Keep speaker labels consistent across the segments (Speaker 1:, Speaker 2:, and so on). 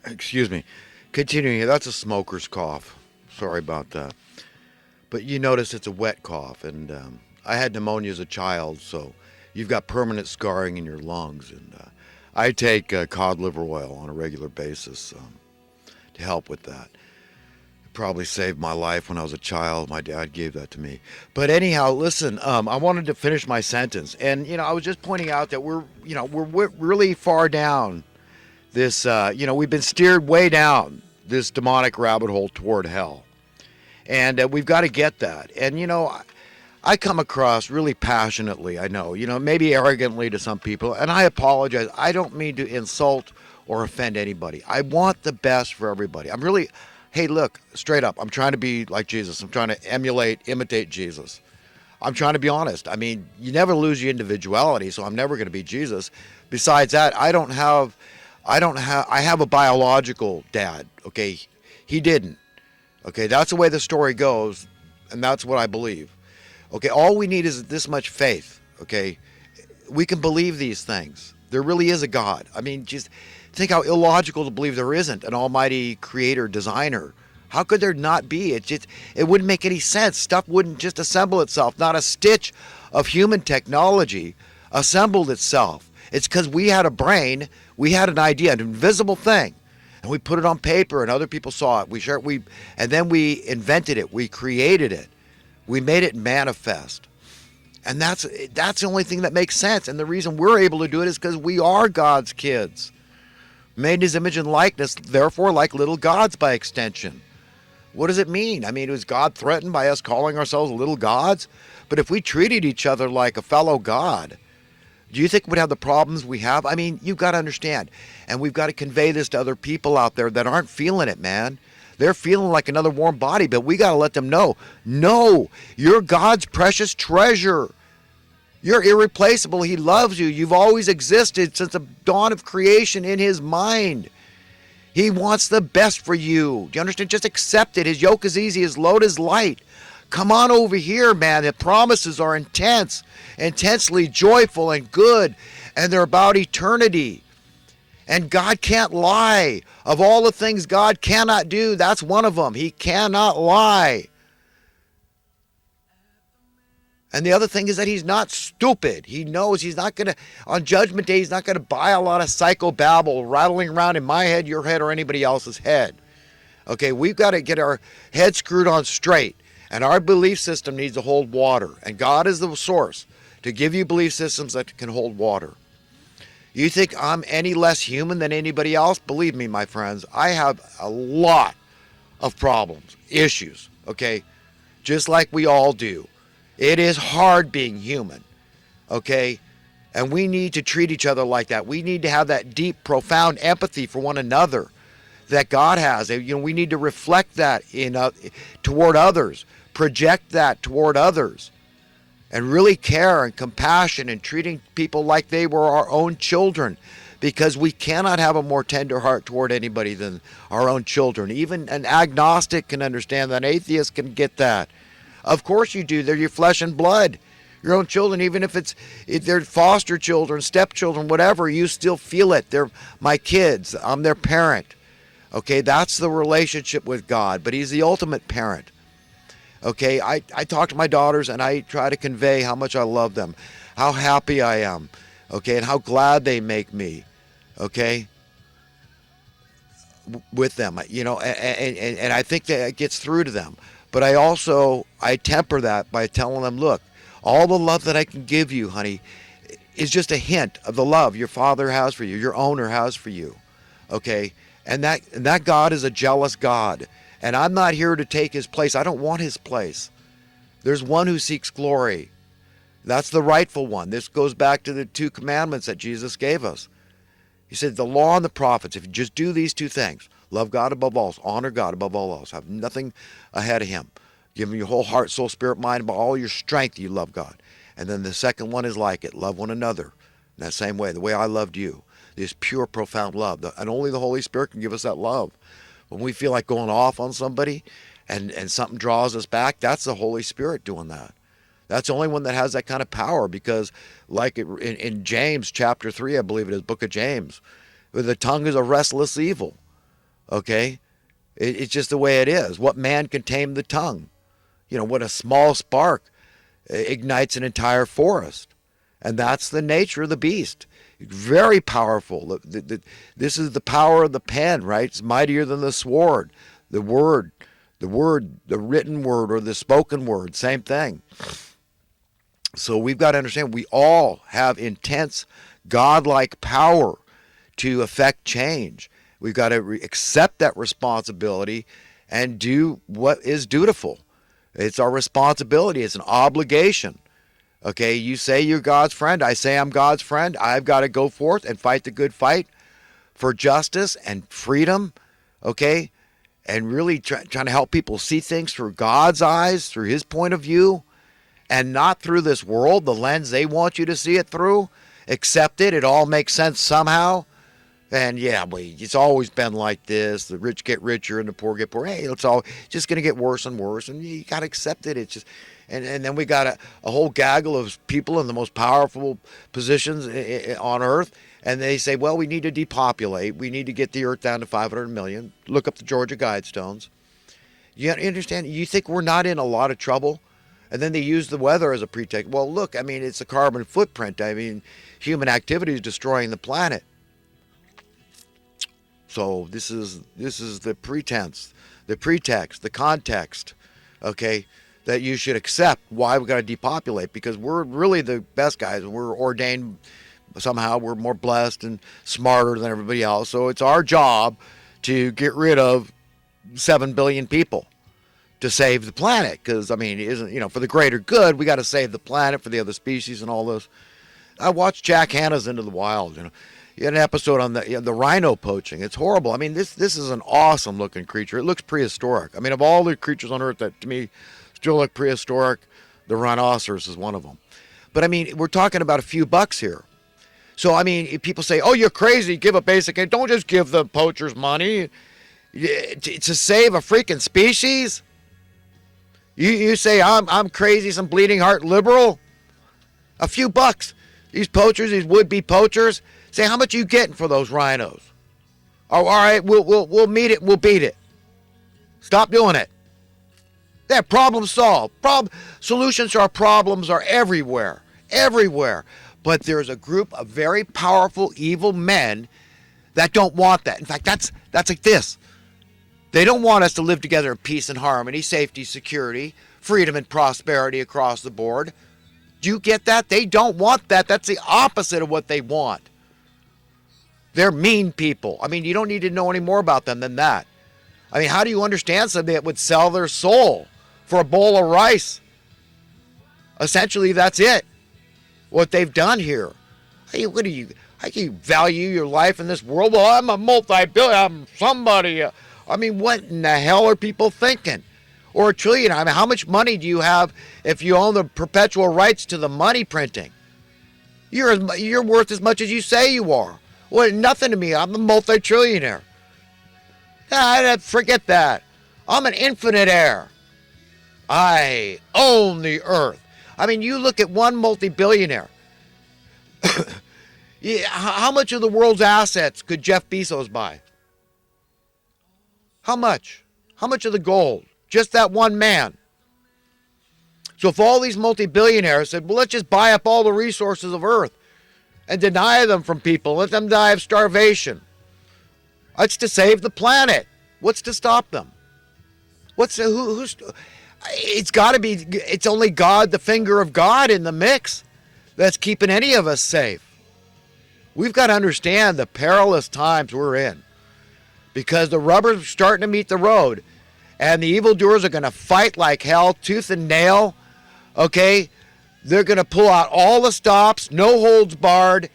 Speaker 1: Excuse me. Continuing, that's a smoker's cough. Sorry about that. But you notice it's a wet cough, and I had pneumonia as a child, so you've got permanent scarring in your lungs. And I take cod liver oil on a regular basis to help with that. It probably saved my life when I was a child. My dad gave that to me. But anyhow, listen, I wanted to finish my sentence, and I was just pointing out that we're really far down this. We've been steered way down this demonic rabbit hole toward hell. And we've got to get that. And, I come across really passionately, I know, maybe arrogantly to some people, and I apologize. I don't mean to insult or offend anybody. I want the best for everybody. Hey, look, straight up, I'm trying to be like Jesus. I'm trying to imitate Jesus. I'm trying to be honest. I mean, you never lose your individuality, so I'm never going to be Jesus. Besides that, I have a biological dad, okay? He didn't. Okay, that's the way the story goes, and that's what I believe. Okay, all we need is this much faith, okay? We can believe these things. There really is a God. I mean, just think how illogical to believe there isn't an almighty creator, designer. How could there not be? It wouldn't make any sense. Stuff wouldn't just assemble itself. Not a stitch of human technology assembled itself. It's because we had a brain, we had an idea, an invisible thing, and we put it on paper, and other people saw it. And then we invented it. We created it. We made it manifest. And that's the only thing that makes sense. And the reason we're able to do it is because we are God's kids, made in His image and likeness, therefore like little gods by extension. What does it mean? I mean, was God threatened by us calling ourselves little gods? But if we treated each other like a fellow God, do you think we'd have the problems we have? I mean, you've got to understand. And we've got to convey this to other people out there that aren't feeling it, man. They're feeling like another warm body, but we got to let them know, no, you're God's precious treasure. You're irreplaceable. He loves you. You've always existed since the dawn of creation in His mind. He wants the best for you. Do you understand? Just accept it. His yoke is easy. His load is light. Come on over here, man. The promises are intense, intensely joyful and good, and they're about eternity. And God can't lie. Of all the things God cannot do, that's one of them. He cannot lie. And the other thing is that He's not stupid. He knows He's not going to, on Judgment Day, He's not going to buy a lot of psychobabble rattling around in my head, your head, or anybody else's head. Okay, we've got to get our head screwed on straight. And our belief system needs to hold water. And God is the source to give you belief systems that can hold water. You think I'm any less human than anybody else? Believe me, my friends, I have a lot of problems, issues, okay? Just like we all do. It is hard being human, okay? And we need to treat each other like that. We need to have that deep, profound empathy for one another that God has. We need to reflect that toward others, project that toward others, and really care and compassion and treating people like they were our own children, because we cannot have a more tender heart toward anybody than our own children. Even an agnostic can understand that. An atheist can get that. Of course you do. They're your flesh and blood. Your own children, even if they're foster children, stepchildren, whatever, you still feel it. They're my kids. I'm their parent. Okay, that's the relationship with God, but He's the ultimate parent. Okay, I talk to my daughters and I try to convey how much I love them, how happy I am, okay, and how glad they make me, okay, with them, and I think that it gets through to them. But I temper that by telling them, look, all the love that I can give you, honey, is just a hint of the love your Father has for you, your owner has for you, okay? And that God is a jealous God. And I'm not here to take His place. I don't want His place. There's one who seeks glory. That's the rightful one. This goes back to the 2 commandments that Jesus gave us. He said the law and the prophets, if you just do these 2 things, love God above all, honor God above all else, have nothing ahead of Him. Give Him your whole heart, soul, spirit, mind, by all your strength, you love God. And then the second one is like it. Love one another in that same way, the way I loved you. This pure, profound love. And only the Holy Spirit can give us that love. When we feel like going off on somebody and something draws us back, that's the Holy Spirit doing that. That's the only one that has that kind of power, because like in James chapter 3, I believe it is, book of James, where the tongue is a restless evil. Okay? It's just the way it is. What man can tame the tongue? What a small spark ignites an entire forest. And that's the nature of the beast. Very powerful. This is the power of the pen, right? It's mightier than the sword. The word, the written word or the spoken word, same thing. So we've got to understand we all have intense godlike power to affect change. We've got to accept that responsibility and do what is dutiful. It's our responsibility. It's an obligation. Okay, you say you're God's friend. I say I'm God's friend. I've got to go forth and fight the good fight for justice and freedom. Okay, and really trying to help people see things through God's eyes, through his point of view, and not through this world, the lens they want you to see it through. Accept it. It all makes sense somehow. And yeah, it's always been like this. The rich get richer and the poor get poor. Hey, it's all just going to get worse and worse. And you got to accept it. It's just, and then we got a whole gaggle of people in the most powerful positions on earth. And they say, well, we need to depopulate. We need to get the earth down to 500 million. Look up the Georgia Guidestones. You understand? You think we're not in a lot of trouble? And then they use the weather as a pretext. Well, look, I mean, it's a carbon footprint. I mean, human activity is destroying the planet. So this is the pretense, the pretext, the context, okay, that you should accept why we got to depopulate, because we're really the best guys. We're ordained somehow. We're more blessed and smarter than everybody else. So it's our job to get rid of 7 billion people to save the planet. Because, I mean, isn't for the greater good, we got to save the planet for the other species and all this. I watched Jack Hanna's Into the Wild, You had an episode on the rhino poaching. It's horrible. I mean, this is an awesome looking creature. It looks prehistoric. I mean, of all the creatures on Earth that to me still look prehistoric, the rhinoceros is one of them. But I mean, we're talking about a few bucks here. So I mean, if people say, "Oh, you're crazy, give a basic," don't just give the poachers money to save a freaking species. You say I'm crazy, some bleeding heart liberal. A few bucks. These poachers, these would-be poachers. Say, how much are you getting for those rhinos? Oh, all right, we'll meet it, we'll beat it. Stop doing it. Yeah, problem solved. Solutions to our problems are everywhere, everywhere. But there's a group of very powerful, evil men that don't want that. In fact, that's like this. They don't want us to live together in peace and harmony, safety, security, freedom and prosperity across the board. Do you get that? They don't want that. That's the opposite of what they want. They're mean people. I mean, you don't need to know any more about them than that. I mean, how do you understand somebody that would sell their soul for a bowl of rice? Essentially, that's it. What they've done here. Hey, how can you value your life in this world? Well, I'm a multi-billion, I'm somebody. I mean, what in the hell are people thinking? Or a trillion. I mean, how much money do you have if you own the perpetual rights to the money printing? You're worth as much as you say you are. Well, nothing to me. I'm a multi-trillionaire. Forget that. I'm an infinite heir. I own the earth. I mean, you look at one multi-billionaire. How much of the world's assets could Jeff Bezos buy? How much? How much of the gold? Just that one man. So if all these multi-billionaires said, well, let's just buy up all the resources of earth and deny them from people, let them die of starvation. It's to save the planet. What's to stop them? It's got to be, it's only God, the finger of God in the mix that's keeping any of us safe. We've got to understand the perilous times we're in because the rubber's starting to meet the road and the evildoers are going to fight like hell, tooth and nail, okay? They're going to pull out all the stops, no holds barred.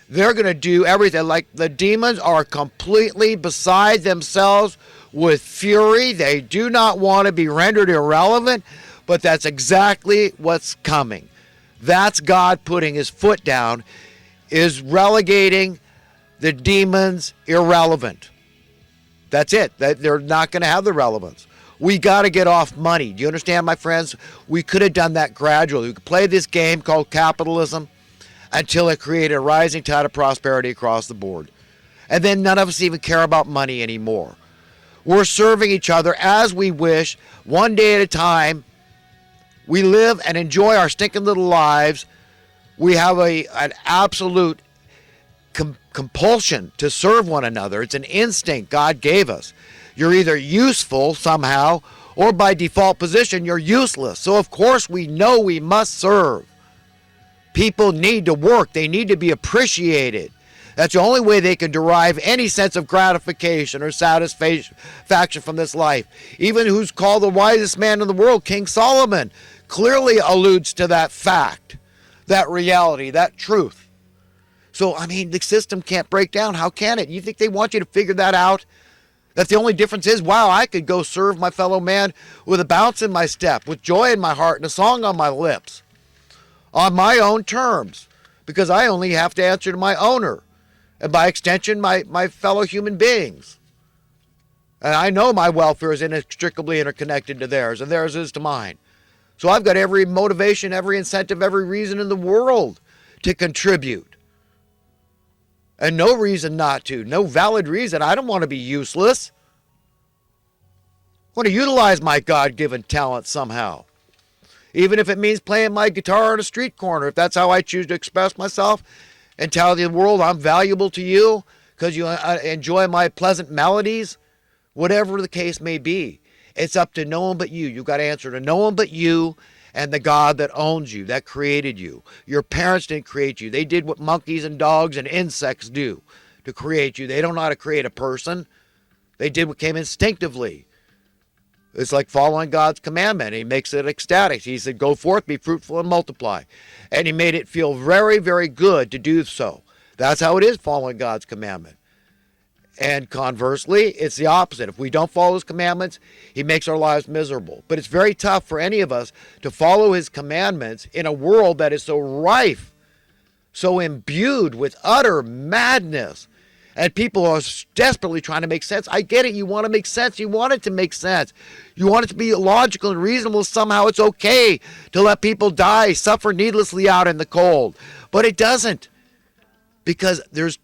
Speaker 1: They're going to do everything. Like the demons are completely beside themselves with fury. They do not want to be rendered irrelevant, but that's exactly what's coming. That's God putting his foot down, is relegating the demons irrelevant. That's it. They're not going to have the relevance. We got to get off money. Do you understand, my friends? We could have done that gradually. We could play this game called capitalism until it created a rising tide of prosperity across the board. And then none of us even care about money anymore. We're serving each other as we wish, one day at a time. We live and enjoy our stinking little lives. We have an absolute compulsion to serve one another. It's an instinct God gave us. You're either useful somehow, or by default position, you're useless. So of course we know we must serve. People need to work. They need to be appreciated. That's the only way they can derive any sense of gratification or satisfaction from this life. Even who's called the wisest man in the world, King Solomon, clearly alludes to that fact, that reality, that truth. So, I mean, the system can't break down. How can it? You think they want you to figure that out? That the only difference is, wow, I could go serve my fellow man with a bounce in my step, with joy in my heart, and a song on my lips, on my own terms, because I only have to answer to my owner, and by extension, my fellow human beings. And I know my welfare is inextricably interconnected to theirs, and theirs is to mine. So I've got every motivation, every incentive, every reason in the world to contribute. And no reason not to. No valid reason. I don't want to be useless. I want to utilize my God-given talent somehow. Even if it means playing my guitar on a street corner, if that's how I choose to express myself and tell the world I'm valuable to you because you enjoy my pleasant melodies, whatever the case may be. It's up to no one but you. You've got to answer to no one but you and the God that owns you, that created you. Your parents didn't create you. They did what monkeys and dogs and insects do to create you. They don't know how to create a person. They did what came instinctively. It's like following God's commandment. He makes it ecstatic. He said, go forth, be fruitful, and multiply. And he made it feel very, very good to do so. That's how it is following God's commandment. And conversely, it's the opposite. If we don't follow his commandments, he makes our lives miserable. But it's very tough for any of us to follow his commandments in a world that is so rife, so imbued with utter madness. And people are desperately trying to make sense. I get it. You want to make sense. You want it to make sense. You want it to be logical and reasonable. Somehow it's okay to let people die, suffer needlessly out in the cold. But it doesn't. Because there's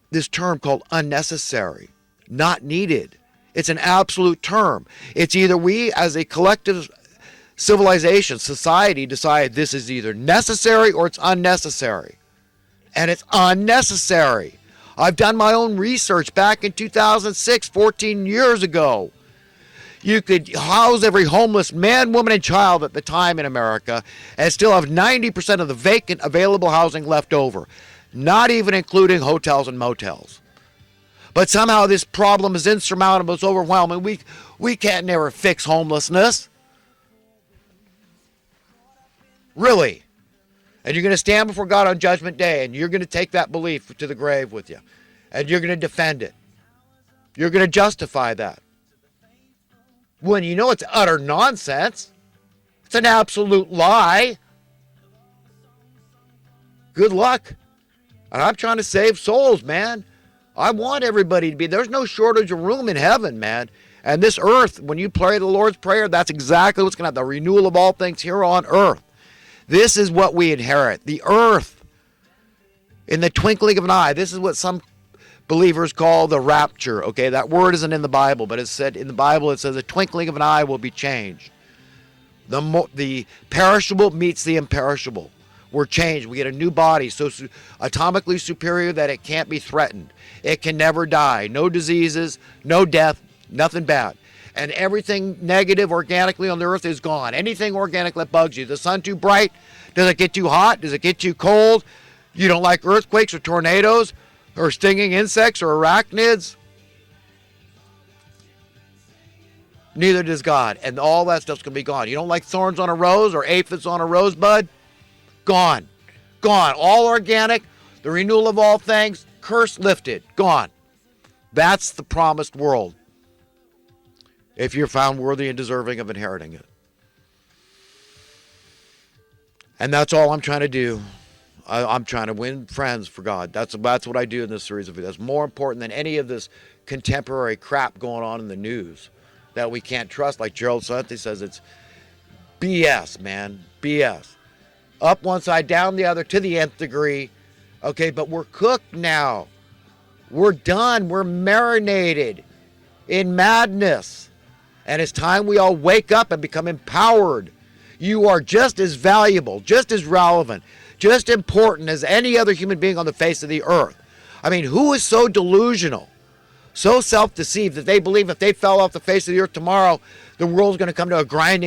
Speaker 1: this term called unnecessary, not needed. It's an absolute term. It's either we as a collective civilization, society, decide this is either necessary or it's unnecessary. And it's unnecessary. I've done my own research back in 2006, 14 years ago. You could house every homeless man, woman, and child at the time in America and still have 90% of the vacant available housing left over. Not even including hotels and motels. But somehow this problem is insurmountable, it's overwhelming. We can't never fix homelessness. Really. And you're going to stand before God on Judgment Day, and you're going to take that belief to the grave with you. And you're going to defend it. You're going to justify that. When you know it's utter nonsense. It's an absolute lie. Good luck. And I'm trying to save souls, man. I want everybody to be. There's no shortage of room in heaven, man. And this earth, when you pray the Lord's Prayer, that's exactly what's going to have the renewal of all things here on earth. This is what we inherit. The earth. In the twinkling of an eye. This is what some believers call the rapture. Okay, that word isn't in the Bible, but it's said in the Bible, it says the twinkling of an eye will be changed. The perishable meets the imperishable. We're changed. We get a new body so atomically superior that it can't be threatened. It can never die. No diseases, no death, nothing bad. And everything negative organically on the earth is gone. Anything organic that bugs you. The sun too bright? Does it get too hot? Does it get too cold? You don't like earthquakes or tornadoes or stinging insects or arachnids? Neither does God. And all that stuff's going to be gone. You don't like thorns on a rose or aphids on a rosebud? Gone. Gone. All organic, the renewal of all things, curse lifted. Gone. That's the promised world. If you're found worthy and deserving of inheriting it. And that's all I'm trying to do. I'm trying to win friends for God. That's what I do in this series of videos. That's more important than any of this contemporary crap going on in the news that we can't trust. Like Gerald Santi says, it's BS, man. BS. Up one side, down the other, to the nth degree. Okay, but we're cooked now. We're done. We're marinated in madness. And it's time we all wake up and become empowered. You are just as valuable, just as relevant, just important as any other human being on the face of the earth. I mean, who is so delusional, so self-deceived that they believe if they fell off the face of the earth tomorrow, the world's going to come to a grinding